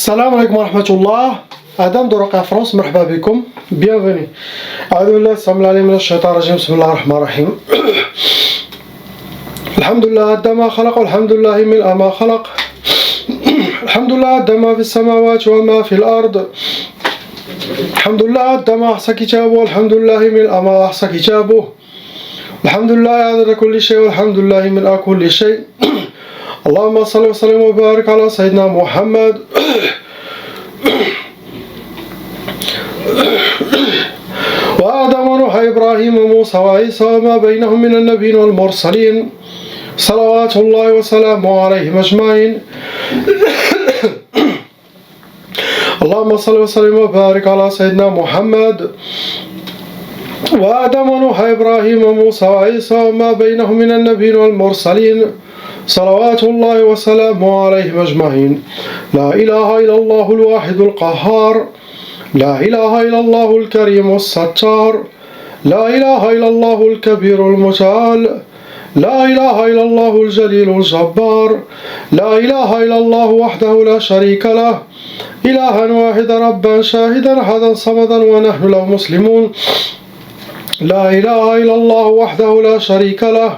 Salam alaikum wa rahmatullah. Adam de Roca France, marhaba bikoum. Bienvenue. Alhamdulillah, samla alayhi min shaitan rajim, bismillah ar-rahman ar-rahim. Alhamdulillah, dama khalaq, alhamdulillah, mil ama khalaq. Alhamdulillah, dama fi samawat wa ma fi al-ard. Alhamdulillah, dama ahsa kitabu, alhamdulillah, mil ama ahsa kitabu. Alhamdulillah, adada kulli shay, alhamdulillah, mil a kulli shay. اللهم صل وسلم وبارك على سيدنا محمد وآدم ونوح إبراهيم وموسى وعيسى وما بينهم من النبيين والمرسلين صلوات الله وسلامه عليهم أجمعين اللهم صل وسلم وبارك على سيدنا محمد وآدم ونوح إبراهيم وموسى وعيسى وما بينهم من النبيين والمرسلين صلوات الله وسلامه عليهم أجمعين لا إله إلا الله الواحد القهار لا إله إلا الله الكريم الستار لا إله إلا الله الكبير المتعال لا إله إلا الله الجليل الجبار لا إله إلا الله وحده لا شريك له إلها واحدا ربا شاهدا أحدا صمدا ونحن له مسلمون لا إله إلا الله وحده لا شريك له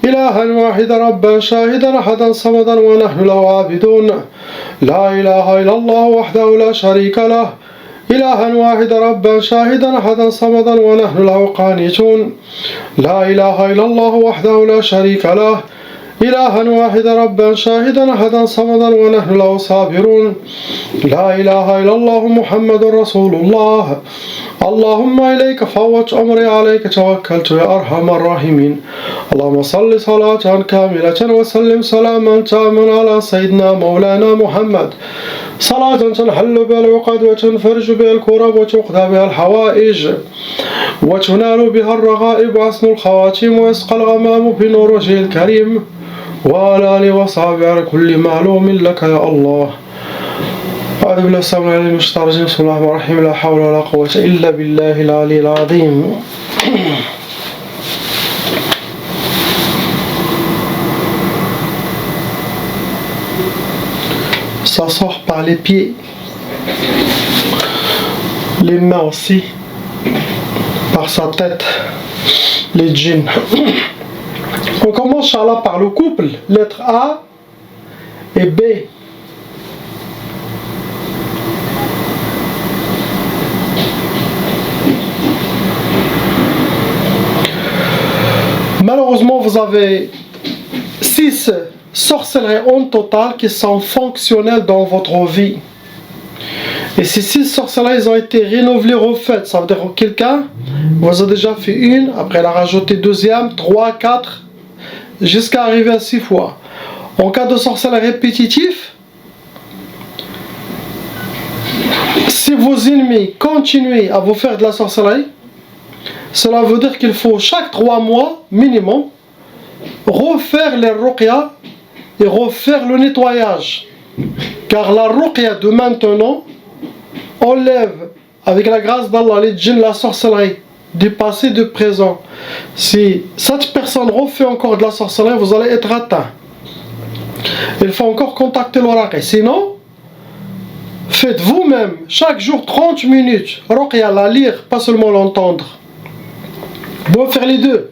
إلها واحدا ربا شاهدا أحدا صمدا ونحن له عابدون لا إله إلا الله وحده لا شريك له إلها واحدا ربا شاهدا أحدا صمدا ونحن له قانتون لا إله إلا الله وحده لا شريك له إلها واحدا ربا شاهدا أحدا صمدا ونحن له صابرون لا إله إلا الله محمد رسول الله اللهم إليك فوت أمري عليك توكلت يا أرحم الراحمين اللهم صل صلاة كاملة وسلم سلاما تاما على سيدنا مولانا محمد صلاة تنحل بها العقد وتنفرج بها الكرب وتقضى بها الحوائج وتنال بها الرغائب وحسن الخواتيم ويسقى الغمام بنور وجهه الكريم وعلى آله وصحبه على كل معلوم لك يا الله أعوذ بالله السلام عليكم من الشيطان الرجيم بسم الله الرحمن الرحيم لا حول ولا قوة إلا بالله العلي العظيم Ça sort par les pieds, les mains aussi, par sa tête, les djinns. On commence, Inch'Allah, par le couple, lettres A et B. Malheureusement, vous avez 6 sorcelleries en total qui sont fonctionnelles dans votre vie. Et ces 6 sorcelleries ont été renouvelées, refaites. Ça veut dire que quelqu'un vous a déjà fait une, après elle a rajouté deuxième, 3, 4, jusqu'à arriver à 6 fois. En cas de sorcellerie répétitive, si vos ennemis continuent à vous faire de la sorcellerie, cela veut dire qu'il faut chaque 3 mois minimum refaire les ruqya et refaire le nettoyage. Car la ruqya de maintenant enlève avec la grâce d'Allah les djinns, la sorcellerie du passé, du présent. Si cette personne refait encore de la sorcellerie, vous allez être atteint. Il faut encore contacter l'oracle. Sinon, faites vous-même chaque jour 30 minutes ruqya, la lire, pas seulement l'entendre. Bon, faire les deux,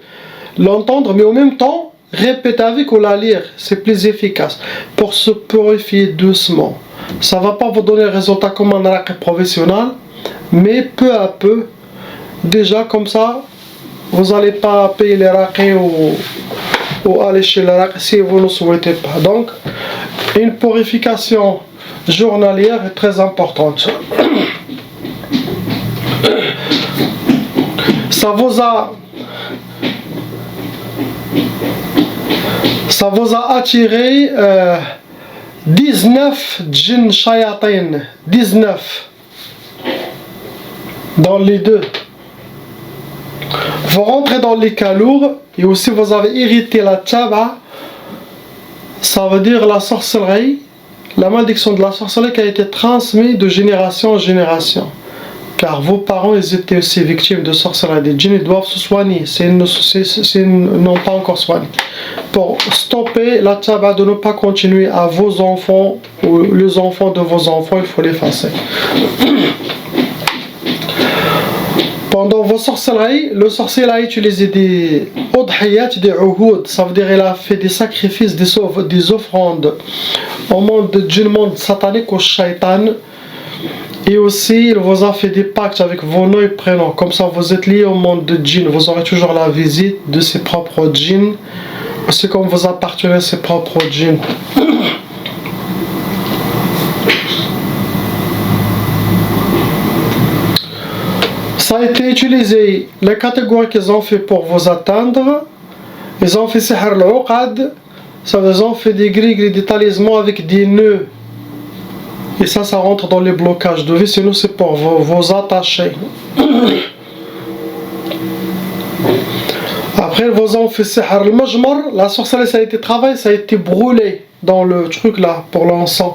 l'entendre, mais en même temps, répéter avec ou la lire, c'est plus efficace pour se purifier doucement. Ça ne va pas vous donner le résultat comme un raqi professionnel, mais peu à peu, déjà comme ça, vous n'allez pas payer les raqis ou aller chez le raqi si vous ne souhaitez pas. Donc, une purification journalière est très importante. Ça vous a attiré 19 djinns shayatin, 19 dans les deux. Vous rentrez dans les cas lourds et aussi vous avez hérité la tchaba, ça veut dire la sorcellerie, la malédiction de la sorcellerie qui a été transmise de génération en génération. car vos parents ils étaient aussi victimes de sorcellerie des djinns, ils doivent se soigner s'ils n'ont pas encore soigné. Pour stopper la taba de ne pas continuer à vos enfants ou les enfants de vos enfants, il faut l'effacer. Pendant vos sorcelleries, le sorcier a utilisé des udhiyat, des uhud, ça veut dire il a fait des sacrifices, des offrandes au monde du monde satanique, au shaitan. Et aussi, il vous a fait des pactes avec vos noms et prénoms. Comme ça, vous êtes liés au monde de djinn. Vous aurez toujours la visite de ses propres djinns. C'est comme vous appartenez à ses propres djinns. Ça a été utilisé, les catégories qu'ils ont fait pour vous atteindre. Ils ont fait sihr al-uqad. Ça veut dire ils ont fait des grilles, des talismans avec des nœuds. Et ça rentre dans les blocages de vie, sinon c'est pour vos attachés. Après, ils ont fait sihr al-majmar, la sorcellerie ça a été travaillé, ça a été brûlé dans le truc là, pour l'encens.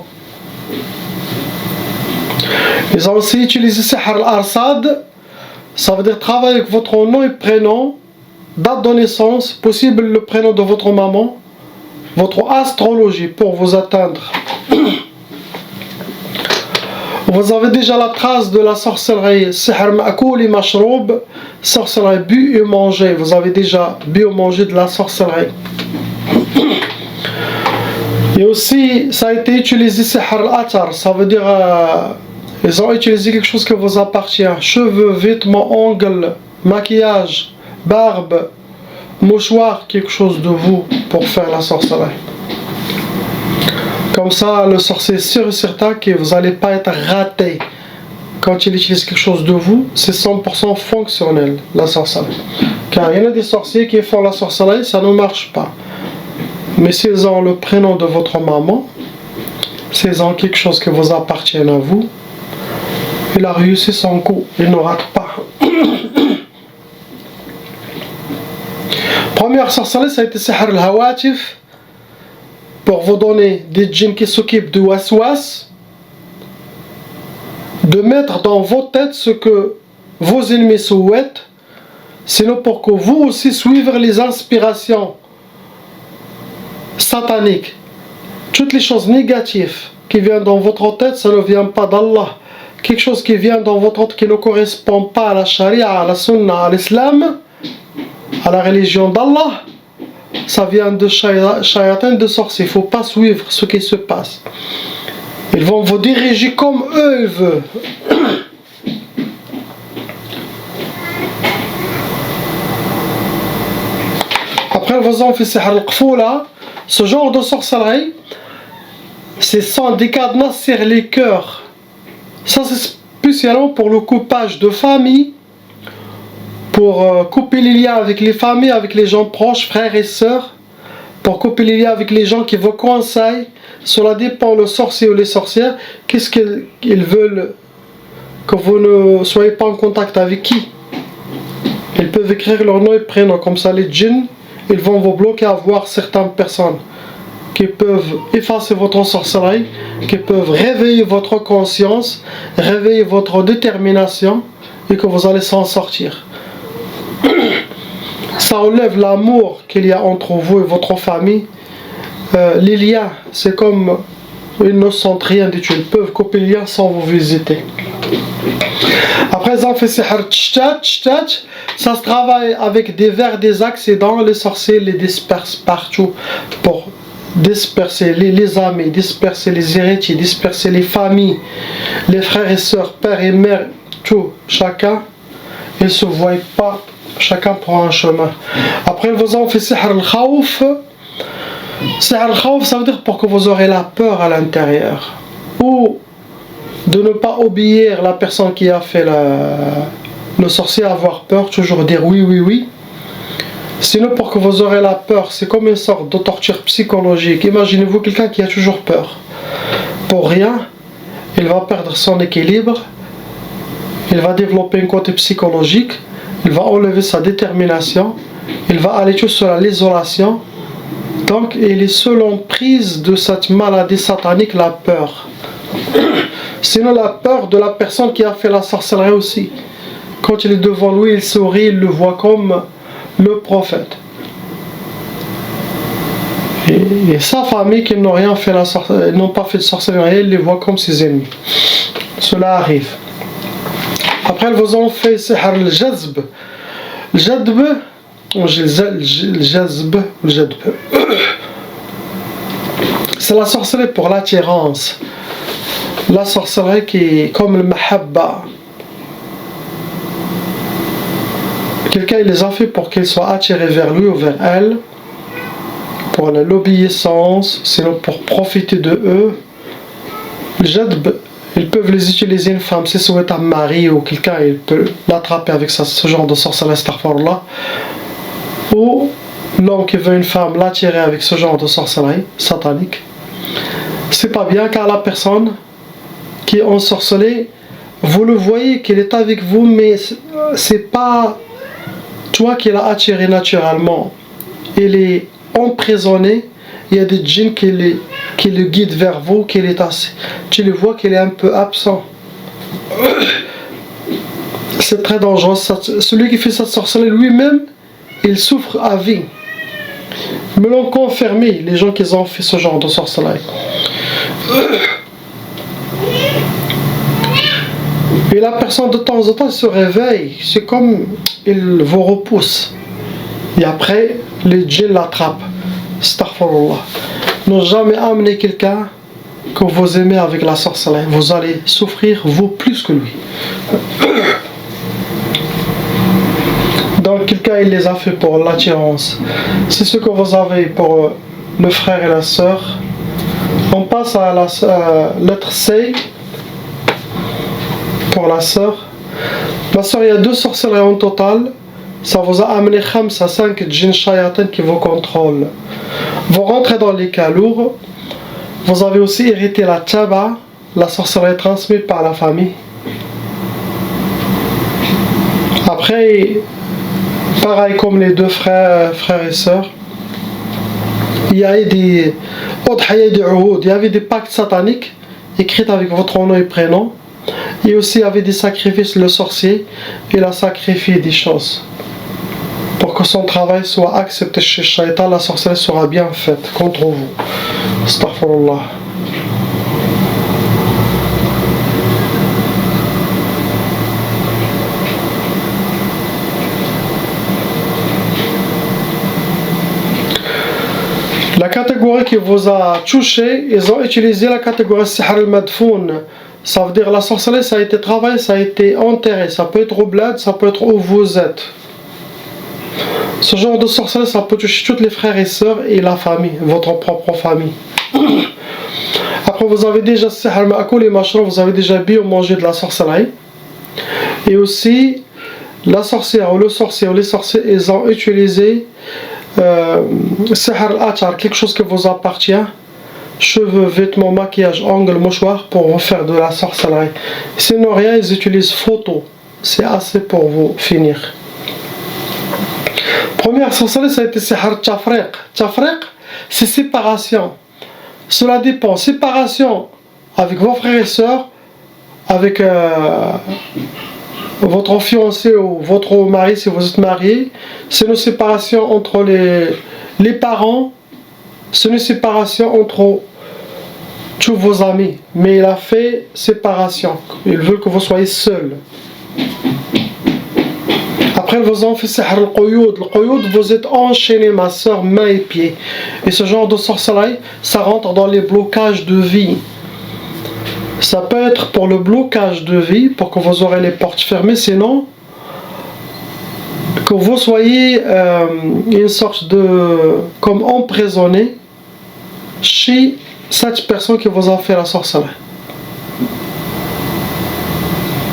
Ils ont aussi utilisé sihr al-arsad, ça veut dire travailler avec votre nom et prénom, date de naissance, possible le prénom de votre maman, votre astrologie pour vous atteindre. Vous avez déjà la trace de la sorcellerie sihr ma'koul et mashroub, sorcellerie bu et mangé. Vous avez déjà bu et mangé de la sorcellerie. Et aussi, ça a été utilisé sihr al-atar, ça veut dire ils ont utilisé quelque chose qui vous appartient. Cheveux, vêtements, ongles, maquillage, barbe, mouchoir, quelque chose de vous pour faire la sorcellerie. Comme ça, le sorcier est sûr et certain que vous n'allez pas être raté. Quand il utilise quelque chose de vous, c'est 100% fonctionnel, la sorcellerie. Car il y en a des sorciers qui font la sorcellerie, ça ne marche pas. Mais s'ils ont le prénom de votre maman, s'ils ont quelque chose qui vous appartient à vous, il a réussi son coup, il ne rate pas. Première sorcellerie, ça a été sihr al-hawatif, pour vous donner des djinns qui s'occupent de waswas, de mettre dans vos têtes ce que vos ennemis souhaitent, sinon pour que vous aussi suivez les inspirations sataniques. Toutes les choses négatives qui viennent dans votre tête, ça ne vient pas d'Allah. Quelque chose qui vient dans votre tête qui ne correspond pas à la charia, à la sunna, à l'islam, à la religion d'Allah, ça vient de shayatin, de sorciers. Il ne faut pas suivre ce qui se passe. Ils vont vous diriger comme eux ils veulent. Après, ils vous ont fait sihr al-qfoula. Ce genre de sorcellerie, c'est sans des cadenas sur les cœurs. Ça, c'est spécialement pour le coupage de famille, pour couper les liens avec les familles, avec les gens proches, frères et sœurs, pour couper les liens avec les gens qui vous conseillent. Cela dépend le sorcier ou les sorcières, qu'est-ce qu'ils veulent que vous ne soyez pas en contact avec qui. Ils peuvent écrire leur nom et prénom, comme ça les djinns, ils vont vous bloquer à voir certaines personnes qui peuvent effacer votre sorcellerie, qui peuvent réveiller votre conscience, réveiller votre détermination et que vous allez s'en sortir. Ça enlève l'amour qu'il y a entre vous et votre famille. Les liens, c'est comme ils ne sentent rien du tout. Ils peuvent couper les liens sans vous visiter. Après, ils ont fait sihr tchtat. Ça se travaille avec des vers, des accidents. Les sorciers les dispersent partout pour disperser les amis, disperser les héritiers, disperser les familles, les frères et sœurs, père et mère, tout, chacun. Ils ne se voient pas. Chacun prend un chemin. Après, ils vous ont fait sihr al-khawf. Sihr al-khawf, ça veut dire pour que vous aurez la peur à l'intérieur. Ou de ne pas obéir la personne qui a fait le sorcier, avoir peur, toujours dire oui. Sinon, pour que vous aurez la peur, c'est comme une sorte de torture psychologique. Imaginez-vous quelqu'un qui a toujours peur. Pour rien, il va perdre son équilibre, il va développer un côté psychologique, il va enlever sa détermination, il va aller tout seul à l'isolation. Donc il est seul en prise de cette maladie satanique, la peur. Sinon la peur de la personne qui a fait la sorcellerie aussi. Quand il est devant lui, il sourit, il le voit comme le prophète. Et sa famille qui n'ont rien fait n'ont pas fait de sorcellerie, il les voit comme ses ennemis. Cela arrive. Après, ils vous ont fait sihr al-jazb. Le jazb, c'est la sorcellerie pour l'attirance. La sorcellerie qui est comme le mahabba. Quelqu'un il les a fait pour qu'ils soient attirés vers lui ou vers elle, pour l'obéissance, sinon pour profiter de eux. Le jadb, ils peuvent les utiliser une femme, si c'est un mari ou quelqu'un, il peut l'attraper avec ce genre de sorcellerie, astaghfirullah. Ou l'homme qui veut une femme l'attirer avec ce genre de sorcellerie satanique. C'est pas bien car la personne qui est ensorcelée, vous le voyez qu'il est avec vous, mais c'est pas toi qui l'as attiré naturellement. Il est emprisonné, il y a des djinns qui le guident vers vous, qui est assis. Tu le vois qu'il est un peu absent. C'est très dangereux. Celui qui fait cette sorcellerie lui-même, il souffre à vie. Me l'ont confirmé les gens qui ont fait ce genre de sorcellerie. Et la personne de temps en temps se réveille, c'est comme il vous repousse. Et après, les djinns l'attrapent. Astaghfirullah. Ne jamais amener quelqu'un que vous aimez avec la sorcellerie. Vous allez souffrir, vous, plus que lui. Donc, quelqu'un, il les a fait pour l'attirance. C'est ce que vous avez pour le frère et la sœur. On passe à la lettre C. Pour la sœur. Ma sœur, il y a 2 sorcelleries en total. Ça vous a amené 5 djinns shayatin qui vous contrôlent. Vous rentrez dans les cas lourds. Vous avez aussi hérité la tchaba, la sorcellerie transmise par la famille. Après, pareil comme les 2 frères et sœurs, il y avait des pactes sataniques écrits avec votre nom et prénom. Et aussi il y avait des sacrifices. Le sorcier, il a sacrifié des choses pour que son travail soit accepté chez Shaitan. La sorcellerie sera bien faite contre vous. Astaghfirullah. La catégorie qui vous a touché, ils ont utilisé la catégorie sihr al-madfoun. Ça veut dire la sorcellerie, ça a été travaillé, ça a été enterré. Ça peut être au bled, ça peut être où vous êtes. Ce genre de sorcellerie, ça peut toucher tous les frères et sœurs et la famille, votre propre famille. Après, vous avez déjà sihr al-ma'koul et mashroum, vous avez déjà bien mangé de la sorcellerie. Et aussi, la sorcière ou le sorcier ou les sorciers, ils ont utilisé sihr al-achar, quelque chose qui vous appartient. Cheveux, vêtements, maquillage, ongles, mouchoirs pour vous faire de la sorcellerie. Sinon rien, ils utilisent photo. C'est assez pour vous finir. Première sorcellerie, ça a été sihr tafriq. Tafriq, c'est séparation. Cela dépend. Séparation avec vos frères et sœurs, avec votre fiancé ou votre mari si vous êtes marié. C'est une séparation entre les parents. C'est une séparation entre tous vos amis. Mais il a fait séparation. Il veut que vous soyez seuls. Après, vous en fait sihr al-quyud. Le quyud, vous êtes enchaîné, ma soeur, mains et pieds. Et ce genre de sorcellerie, ça rentre dans les blocages de vie. Ça peut être pour le blocage de vie, pour que vous aurez les portes fermées. Sinon, que vous soyez une sorte de comme emprisonné chez cette personne qui vous a fait la sorcellerie.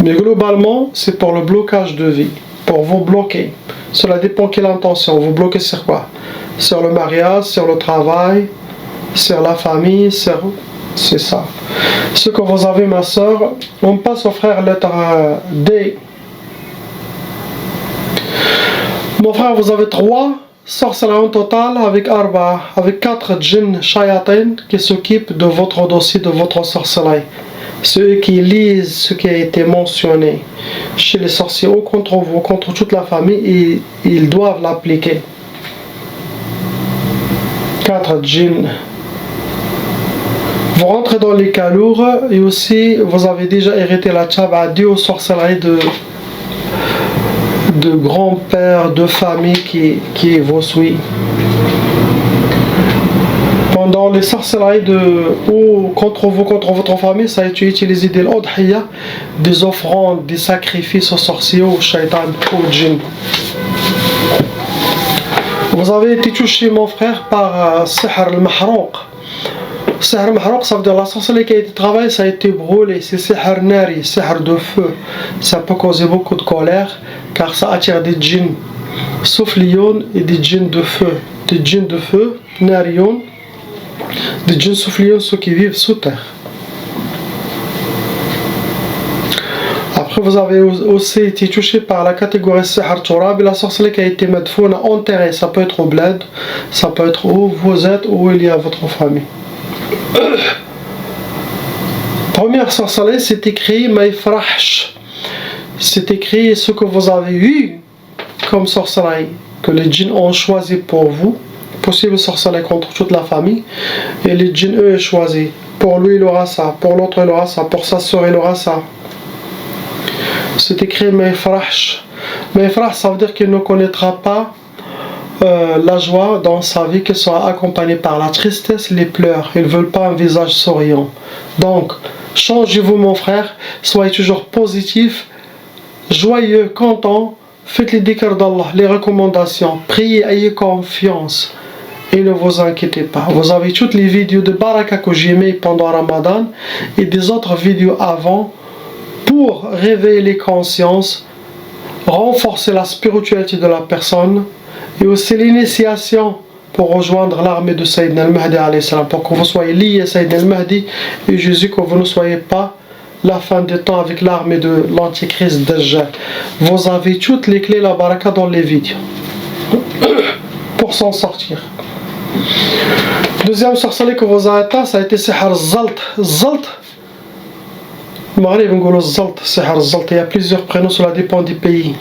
Mais globalement, c'est pour le blocage de vie, pour vous bloquer. Cela dépend quelle intention. Vous bloquez sur quoi? Sur le mariage, sur le travail, sur la famille, c'est ça. Ce que vous avez, ma soeur, on passe au frère lettre D. Mon frère, vous avez 3 sorcelleries en total avec 4 djinns shayatin qui s'occupent de votre dossier, de votre sorcellerie. ceux qui lisent ce qui a été mentionné chez les sorciers ou contre vous, contre toute la famille, ils doivent l'appliquer. 4 djinns. Vous rentrez dans les cas lourds et aussi vous avez déjà hérité la tchaba due aux sorcelleries de grands-pères, de famille qui vous suivent. Pendant les sorcelleries ou contre vous, contre votre famille, ça a été utilisé des l'odhiya, des offrandes, des sacrifices aux sorciers, aux shaitan, aux djinns. Vous avez été touché, mon frère, par Sihr al-Mahrouq. Sihr al-Mahrouq, ça veut dire la sorcellerie qui a été travaillée, ça a été brûlé. C'est Sihr Nari, Sihr de feu. Ça peut causer beaucoup de colère, car ça attire des djinns soufflions et des djinns de feu. Des djinns de feu, Narion, des djinns soufflions, ceux qui vivent sous terre. Après, vous avez aussi été touché par la catégorie Sihr Turab, la sorcellerie qui a été madfouna, enterrée. Ça peut être au bled, ça peut être où vous êtes, où il y a votre famille. Première sorcellerie, c'est écrit Maïfrahsh. C'est écrit ce que vous avez eu comme sorcellerie, que les djinns ont choisi pour vous. Possible sorcellerie contre toute la famille. Et les djinns, eux, choisissent. Pour lui, il aura ça. Pour l'autre, il aura ça. Pour sa soeur, il aura ça. C'est écrit Maïfrahsh. Maïfrahsh, ça veut dire qu'il ne connaîtra pas la joie dans sa vie, qui sera accompagnée par la tristesse, les pleurs. Ils ne veulent pas un visage souriant. Donc, changez-vous, mon frère. Soyez toujours positif, joyeux, content. Faites les dhikr d'Allah, les recommandations. Priez, ayez confiance. Et ne vous inquiétez pas. Vous avez toutes les vidéos de Baraka que j'ai mis pendant Ramadan et des autres vidéos avant pour réveiller les consciences, renforcer la spiritualité de la personne et aussi l'initiation pour rejoindre l'armée de Sayyidina al-Mahdi alayhi salam, pour que vous soyez liés à Sayyidina al-Mahdi et Jésus, que vous ne soyez pas la fin des temps avec l'armée de l'antichrist Dajjal. Vous avez toutes les clés, la baraka, dans les vidéos pour s'en sortir. Deuxième sorcellerie que vous avez atteint, ça a été Sihr Zalt. Zalt, Maghreb, on dit Zalt, Sihr Zalt. Il y a plusieurs prénoms, cela dépend du pays.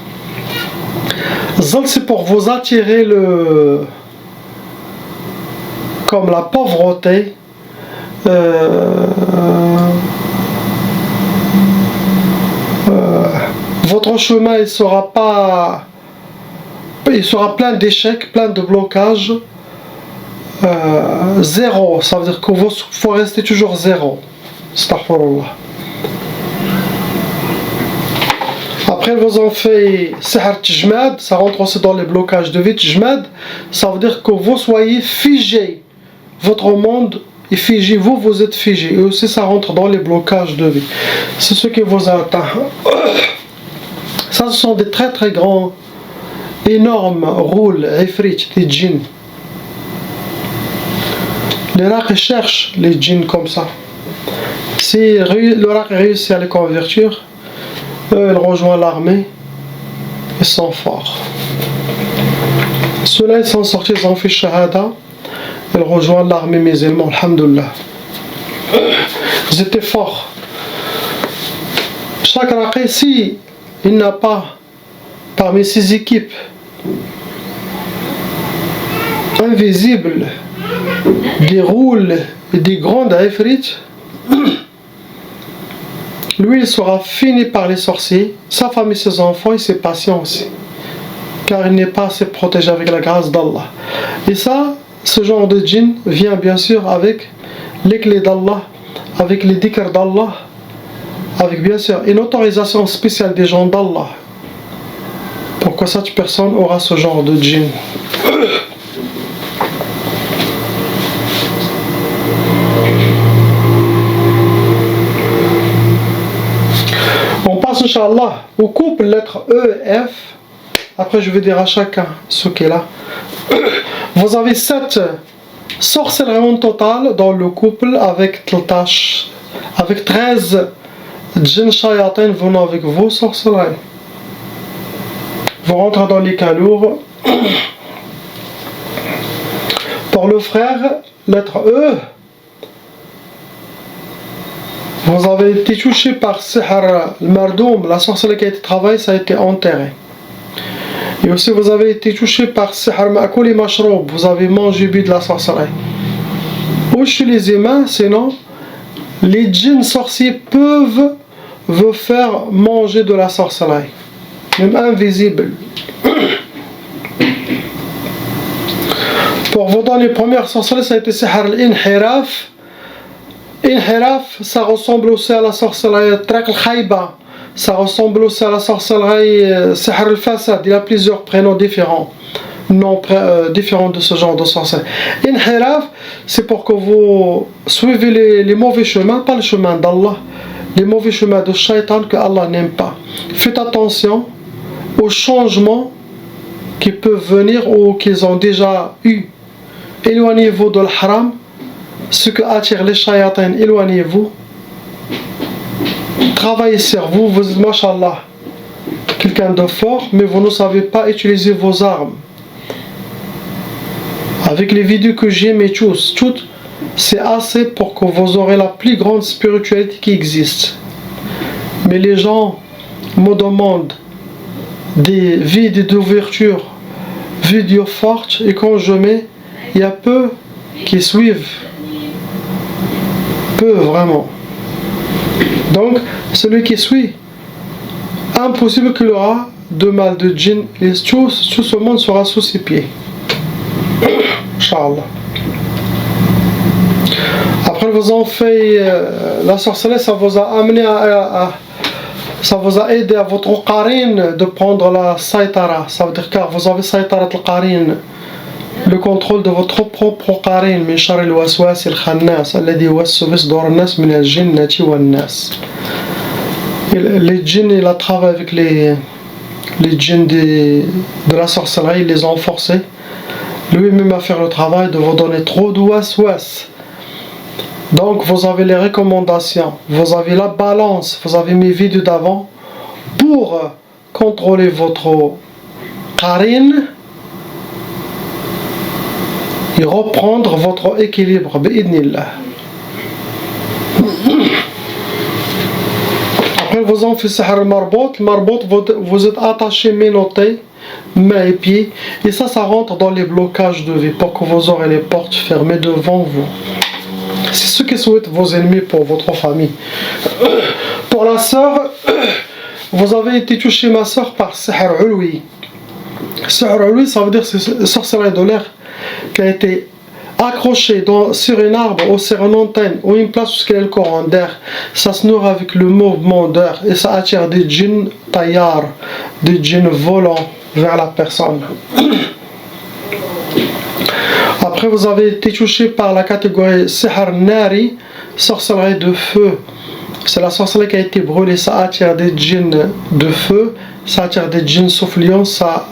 Zalt, c'est pour vous attirer comme la pauvreté, votre chemin il sera plein d'échecs, plein de blocages. Zéro, ça veut dire qu'il faut rester toujours zéro. Astaghfirullah. Après, ils vous ont fait Sihr Tijmad, ça rentre aussi dans les blocages de vie. Tijmad, ça veut dire que vous soyez figé. Votre monde est figé, vous êtes figé. Et aussi, ça rentre dans les blocages de vie. C'est ce qui vous atteint. Ça, ce sont des très très grands, énormes rôles, ifrit, des djinns. L'Irak cherche les djinns comme ça. Si l'Irak réussit à les convertir, eux, ils rejoignent l'armée, ils sont forts. Ceux-là, ils sont sortis, ils ont fait shahada, ils rejoignent l'armée musulmane, alhamdoulilah. Ils étaient forts. Chaque raqi, si il n'a pas parmi ses équipes invisibles des rôles et des grandes ifrit, lui il sera fini par les sorciers, sa famille, ses enfants et ses patients aussi, car il n'est pas assez protégé avec la grâce d'Allah. Et ça, ce genre de djinn vient bien sûr avec les clés d'Allah, avec les dhikr d'Allah, avec bien sûr une autorisation spéciale des gens d'Allah, pour que cette personne aura ce genre de djinn. On passe, Inch'Allah, au couple, lettre E et F. Après, je vais dire à chacun ce qui est là. Vous avez 7 sorcelleries en total dans le couple avec 13 djinns shayatin venant avec vos sorcelleries. Vous rentrez dans les cas lourds. Pour le frère, lettre E, vous avez été touché par Sihr al-Mardoum, la sorcellerie qui a été travaillée, ça a été enterré. Et aussi vous avez été touché par Sihr al-Ma'koul Mashroub, vous avez mangé bu de la sorcellerie. Ou chez les humains, sinon, les djinns sorciers peuvent vous faire manger de la sorcellerie, même invisible. Pour vous donner les premières sorcelleries, ça a été Sihr al-Inhiraf. Inhiraf, ça ressemble aussi à la sorcellerie Trak al-Khayba, ça ressemble aussi à la sorcellerie Sihr al-Fasad. Il y a plusieurs prénoms différents, noms différents de ce genre de sorcellerie. Inhiraf, c'est pour que vous suivez les mauvais chemins, pas le chemin d'Allah, les mauvais chemins de Shaitan que Allah n'aime pas. Faites attention aux changements qui peuvent venir ou qu'ils ont déjà eu. Éloignez-vous de l'haram, ce que attirent les shayatins, éloignez-vous. Travaillez sur vous, vous êtes, mashallah, quelqu'un de fort, mais vous ne savez pas utiliser vos armes. Avec les vidéos que j'ai mis toutes, c'est assez pour que vous aurez la plus grande spiritualité qui existe. Mais les gens me demandent des vidéos d'ouverture, vidéos fortes, et quand je mets, il y a peu qui suivent. Peu vraiment. Donc, celui qui suit, impossible qu'il aura de mal de djinn, et tout ce monde sera sous ses pieds. Inch'Allah. Après, vous en fait la sorcellerie, ça vous a amené ça vous a aidé à votre qarine de prendre la saïtara. Ça veut dire que vous avez saïtara al-qarine, le contrôle de votre propre qarine, min shar al-waswas al-khannas alladhi yuwaswisu fi sudur an-nas min al-jinnati wan-nas. Les djinns, il a travaillé avec les djinns de la sorcellerie, ils les ont forcés lui-même à faire le travail de vous donner trop de waswas. Donc vous avez les recommandations, vous avez la balance, vous avez mes vidéos d'avant pour contrôler votre qarine et reprendre votre équilibre, bi'idnillah. Après vous en faites Sihr al-Marbout, vous êtes attaché, menotté, mains et pieds, et ça rentre dans les blocages de vie pour que vous aurez les portes fermées devant vous. C'est ce que souhaitent vos ennemis pour votre famille. Pour la sœur, vous avez été touché, ma sœur, par Sihr Ulwi. Sihr Ulwi, ça veut dire c'est sorcellerie de l'air qui a été accroché sur un arbre ou sur une antenne ou une place où il y a le courant d'air. Ça se nourrit avec le mouvement d'air et ça attire des djinns tayyar, des djinns volants vers la personne. Après, vous avez été touché par la catégorie Sihr Nari, sorcellerie de feu. C'est la sorcellerie qui a été brûlée, ça attire des djinns de feu, ça attire des djinns souffliants, ça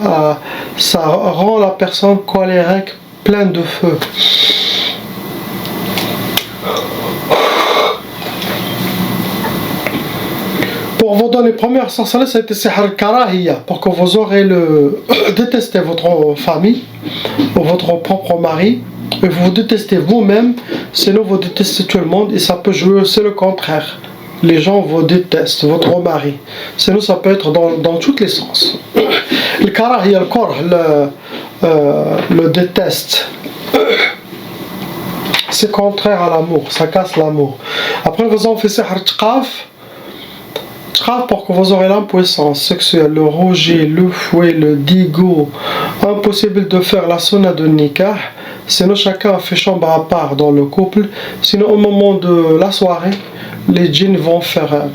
rend la personne colérique, pleine de feu. Pour vous donner les premières sorcelleries, ça a été Sihr Karahiya, pour que vous aurez détestez votre famille ou votre propre mari, et vous détestez vous-même, sinon vous détestez tout le monde, et ça peut jouer aussi le contraire. Les gens vous détestent, votre mari. Sinon ça peut être dans tous les sens. Le Karahiya, le corps, le déteste. C'est contraire à l'amour, ça casse l'amour. Après vous en faites Sihr Tqaf, pour que vous aurez l'impuissance sexuelle, le rejet, le fouet, le digo. Impossible de faire la sunna de nikah, sinon chacun fait chambre à part dans le couple. Sinon au moment de la soirée, les djinns vont faire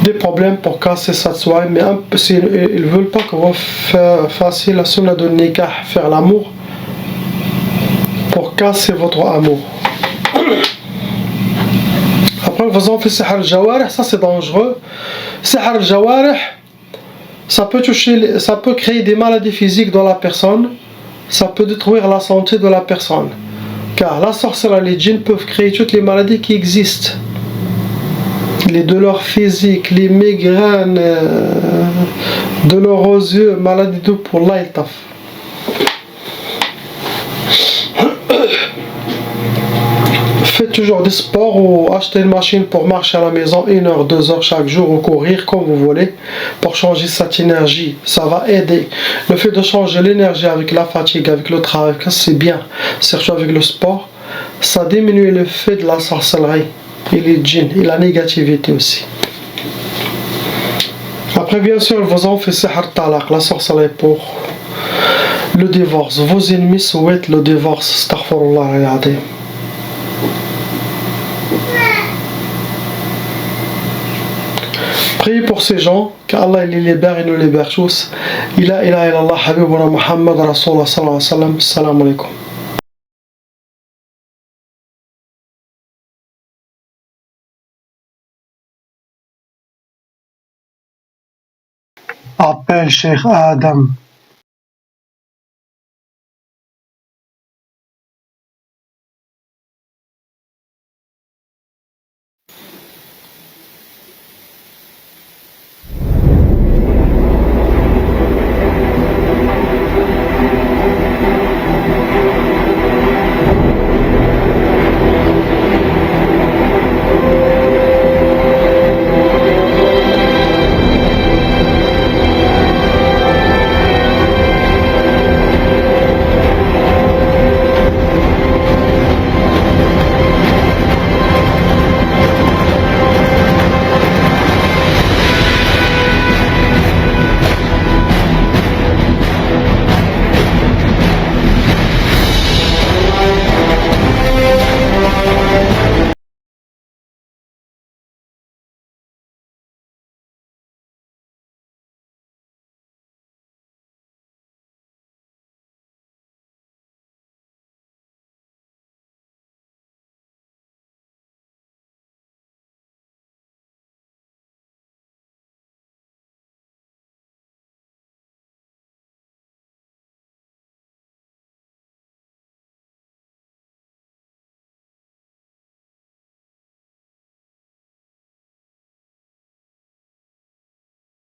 des problèmes pour casser cette soirée, mais ils ne veulent pas que vous fassiez la sunna de nikah, faire l'amour, pour casser votre amour. Après vous en faites Sihr al-Jawarih, ça c'est dangereux. Sihr al-Jawarih, ça peut créer des maladies physiques dans la personne, ça peut détruire la santé de la personne. Car la sorcellerie, les djinns peuvent créer toutes les maladies qui existent. Les douleurs physiques, les migraines, douleurs aux yeux, maladies de pour l'aïtaf. Faites toujours des sports ou acheter une machine pour marcher à la maison 1 heure, 2 heures chaque jour ou courir comme vous voulez pour changer cette énergie. Ça va aider. Le fait de changer l'énergie avec la fatigue, avec le travail, c'est bien. Surtout avec le sport, ça diminue l'effet de la sorcellerie et les djinns et la négativité aussi. Après, bien sûr, vos enfants sihr talaq, la sorcellerie pour le divorce. Vos ennemis souhaitent le divorce. Astaghfirullah al-azim. Priez pour ces gens, qu'Allah les libère et nous libère tous. Ila ilaha illallah habibuna Muhammad Rasulullah sallallahu alayhi wa sallam. Salam alaikum. Appelle Cheikh Adam.